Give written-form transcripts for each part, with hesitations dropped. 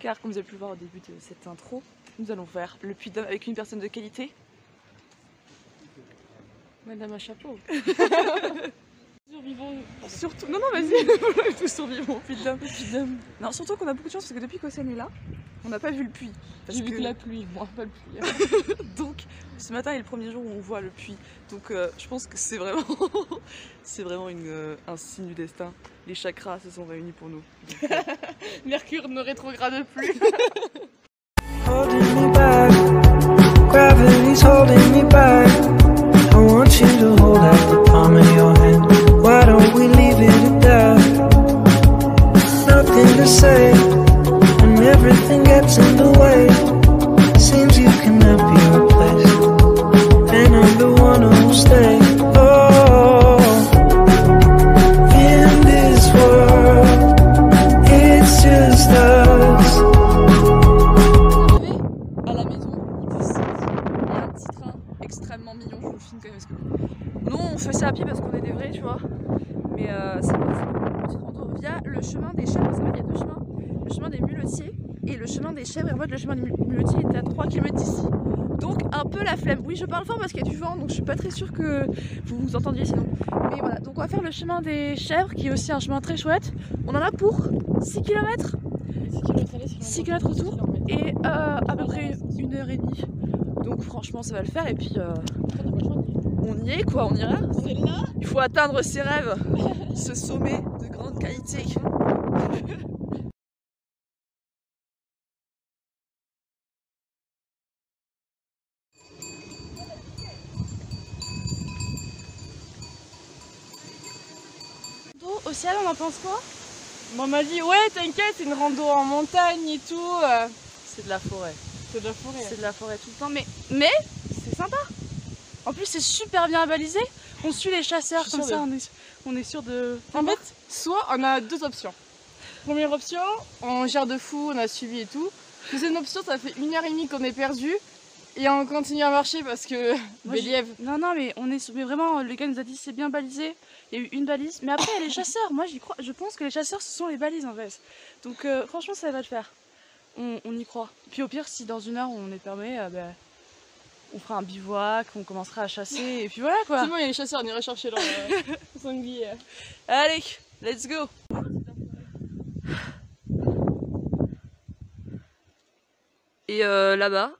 car comme vous avez pu le voir au début de cette intro, nous allons faire le Puy-de-Dôme avec une personne de qualité. Madame à chapeau. Survivons. Surtout, non, vas-y, tous survivons au Puy-de-Dôme. Non, surtout qu'on a beaucoup de chance parce que depuis qu'Océane est là, on n'a pas vu le puits. J'ai vu que la pluie, moi, pas le puits. Donc, ce matin est le premier jour où on voit le puits. Donc, je pense que c'est vraiment, un signe du destin. Les chakras se sont réunis pour nous. Donc, Mercure ne rétrograde plus. Holding me back, gravity's holding me back. I want you to hold out the palm of your hand. Why don't we leave it at that? Nothing to say, and everything gets in the way. Seems you cannot be replaced, and I'm the one who will stay. Oh, in this world, it's just us. à la maison, il y a un petit train extrêmement mignon, je vous le filme quand même parce que nous on fait ça à pied parce qu'on est des vrais, tu vois. Mais c'est une petite rando via le chemin des chèvres, parce qu'en fait il y a deux chemins, le chemin des muletiers et le chemin des chèvres. Et en fait le chemin des muletiers était à 3 km d'ici, donc un peu la flemme. Oui, je parle fort parce qu'il y a du vent, donc je suis pas très sûre que vous vous entendiez sinon. Mais voilà, donc on va faire le chemin des chèvres qui est aussi un chemin très chouette. On en a pour 6 km, 6 km retour et à peu près 1h30. Donc franchement ça va le faire et puis on y est quoi, on ira. C'est là. Il faut atteindre ses rêves, ce sommet de grande qualité. Océane, on en pense quoi? Bon, on m'a dit, ouais, t'inquiète, c'est une rando en montagne et tout. C'est de la forêt. C'est de la forêt. C'est de la forêt tout le temps, mais c'est sympa. En plus c'est super bien balisé. On suit les chasseurs comme ça, on est sûr de... En fait, soit on a deux options. Première option, on gère de fou, on a suivi et tout. Deuxième option, ça fait 1h30 qu'on est perdu. Et on continue à marcher parce que Béliève. Non, mais on est mais vraiment, le gars nous a dit c'est bien balisé. Il y a eu une balise, mais après il y a les chasseurs. Moi j'y crois, je pense que les chasseurs ce sont les balises en fait. Donc franchement ça va le faire. On y croit. Puis au pire, si dans 1 heure on est fermé, on fera un bivouac, on commencera à chasser et puis voilà quoi. C'est bon, il y a les chasseurs, on ira chercher leur sanglier. Allez, let's go. Et là-bas,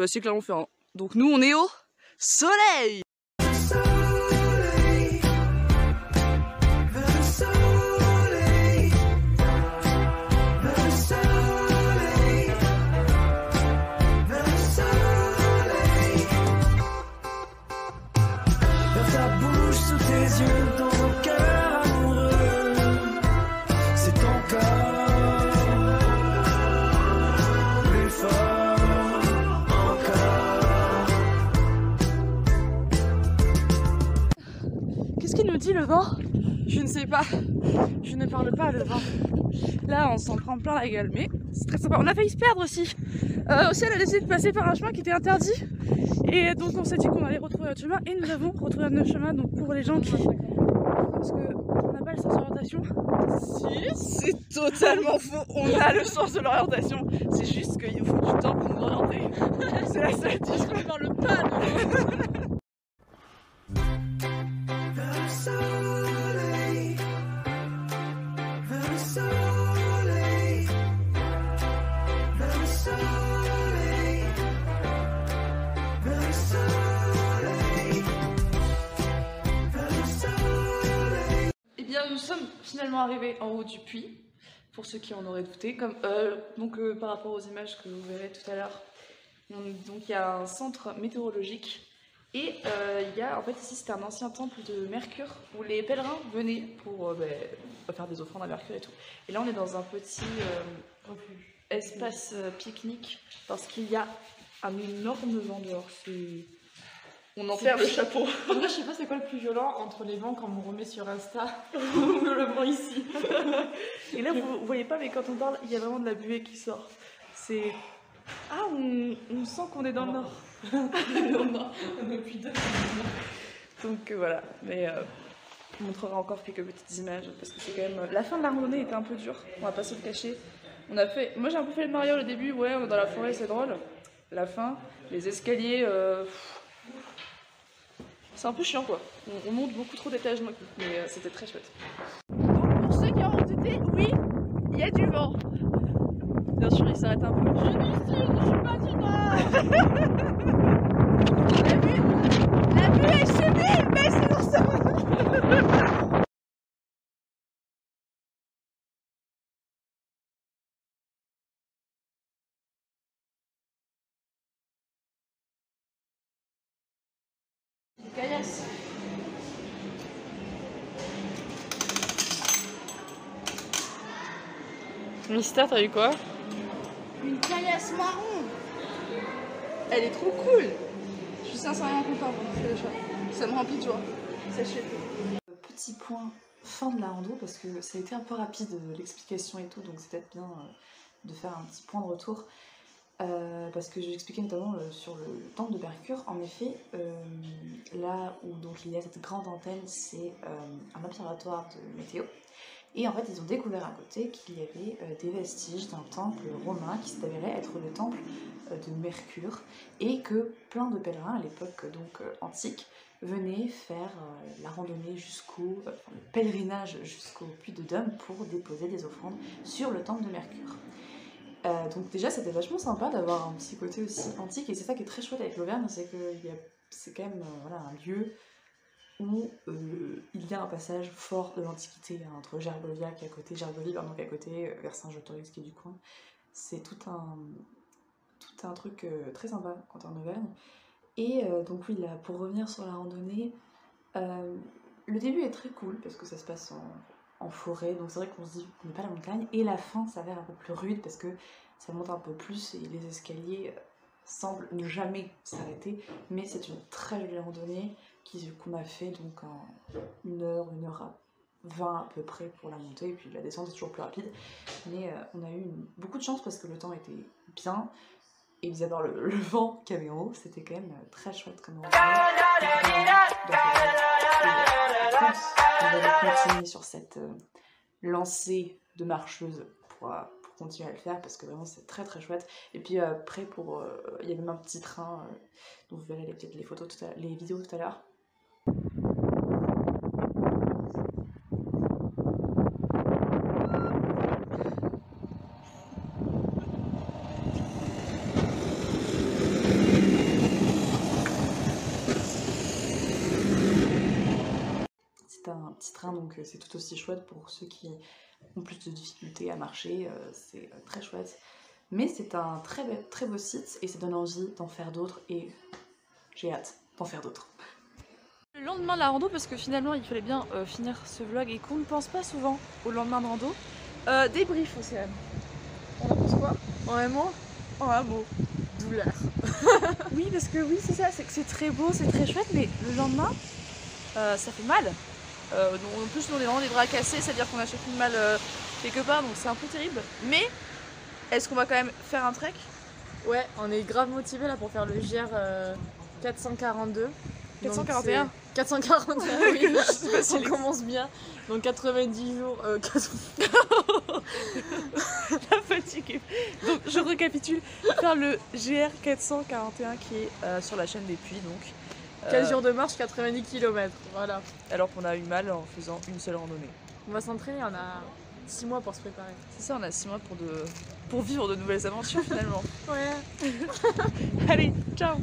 c'est Clermont-Ferrand. Donc nous on est au soleil. Qu'est-ce qu'il nous dit le vent? Je ne sais pas. Je ne parle pas le vent. Là on s'en prend plein la gueule, mais c'est très sympa. On a failli se perdre aussi. Océane a décidé de passer par un chemin qui était interdit. Et donc on s'est dit qu'on allait retrouver notre chemin et nous avons retrouvé notre chemin. Donc pour les gens qui... Parce qu'on n'a pas le sens d'orientation. Si, c'est totalement faux. On a le sens de l'orientation. C'est juste qu'il faut du temps pour nous orienter. C'est la seule chose. Je ne parle pas de vent. Nous sommes finalement arrivés en haut du puits, pour ceux qui en auraient douté, comme, par rapport aux images que vous verrez tout à l'heure. Donc il y a un centre météorologique et il y a, en fait ici c'était un ancien temple de Mercure où les pèlerins venaient pour faire des offrandes à Mercure et tout. Et là on est dans un petit espace pique-nique parce qu'il y a un énorme vent dehors. On en perd le chapeau. En vrai, je sais pas c'est quoi le plus violent entre les vents quand on remet sur Insta ou le vent ici. Et là, vous voyez pas, mais quand on parle, il y a vraiment de la buée qui sort. C'est... Ah, on sent qu'on est dans le nord. Depuis 2 ans. Donc voilà, mais on montrera encore quelques petites images parce que c'est quand même... La fin de la randonnée était un peu dure, on va pas se le cacher. On a fait. Moi j'ai un peu fait le Mario au début, ouais, on est dans la forêt, c'est drôle. La fin, les escaliers. C'est un peu chiant quoi. On monte beaucoup trop d'étages d'un coup, mais c'était très chouette. Donc pour ceux qui ont douté, oui, il y a du vent. Bien sûr, il s'arrête un peu. Je suis du sud, je suis pas du nord. La vue est sublime, mais c'est dans ça. Caillasse. Mystère, t'as eu quoi? Une caillasse marron. Elle est trop cool. Je suis sincèrement contente de faire le choix. Ça me remplit de joie. Sachez. Petit point fin de la rando parce que ça a été un peu rapide l'explication et tout, donc c'est peut-être bien de faire un petit point de retour. Parce que je vais expliquer notamment sur le temple de Mercure. En effet, là où donc il y a cette grande antenne, c'est un observatoire de météo. Et en fait, ils ont découvert à côté qu'il y avait des vestiges d'un temple romain qui s'avérait être le temple de Mercure, et que plein de pèlerins à l'époque donc antique venaient faire la randonnée jusqu'au le pèlerinage jusqu'au puits de Dôme pour déposer des offrandes sur le temple de Mercure. Donc déjà c'était vachement sympa d'avoir un petit côté aussi antique, et c'est ça qui est très chouette avec l'Auvergne, c'est que c'est quand même voilà, un lieu où il y a un passage fort de l'Antiquité entre Gergovia qui est à côté, Gergovie pardon, qui est à côté, Vercingétorix qui est du coin. C'est tout un truc très sympa quand t'es en Auvergne. Et donc oui, là, pour revenir sur la randonnée, le début est très cool parce que ça se passe en forêt, donc c'est vrai qu'on se dit qu'on n'est pas à la montagne, et la fin s'avère un peu plus rude parce que ça monte un peu plus et les escaliers semblent ne jamais s'arrêter, mais c'est une très jolie randonnée qu'on a fait donc en 1h20 à peu près pour la montée, et puis la descente est toujours plus rapide, mais on a eu beaucoup de chance parce que le temps était bien, et mis à part le vent qu'il y avait en haut, c'était quand même très chouette comme randonnée. On va continuer sur cette lancée de marcheuse pour continuer à le faire parce que vraiment c'est très très chouette. Et puis après il y a même un petit train dont vous verrez peut-être les vidéos tout à l'heure. C'est un petit train, donc c'est tout aussi chouette pour ceux qui ont plus de difficultés à marcher, c'est très chouette. Mais c'est un très beau site et ça donne envie d'en faire d'autres, et j'ai hâte d'en faire d'autres. Le lendemain de la rando, parce que finalement il fallait bien finir ce vlog et qu'on ne pense pas souvent au lendemain de rando, débrief Océane. On en pense quoi? En un mot? En un mot. Douleur. Oui, parce que oui, c'est ça, c'est que c'est très beau, c'est très chouette, mais le lendemain, ça fait mal. En plus, nous on est vraiment des bras cassés, c'est-à-dire qu'on a chacune mal quelque part, donc c'est un peu terrible. Mais est-ce qu'on va quand même faire un trek? Ouais, on est grave motivés là pour faire le GR 442. 441. 441, oui. Je sais pas si on commence bien. Donc 90 jours. La fatigue. Donc je récapitule, faire le GR 441 qui est sur la chaîne des Puys, donc 15 jours de marche, 90 km, voilà. Alors qu'on a eu mal en faisant une seule randonnée. On va s'entraîner, on a 6 mois pour se préparer. C'est ça, on a 6 mois pour vivre de nouvelles aventures finalement. Ouais. Allez, ciao.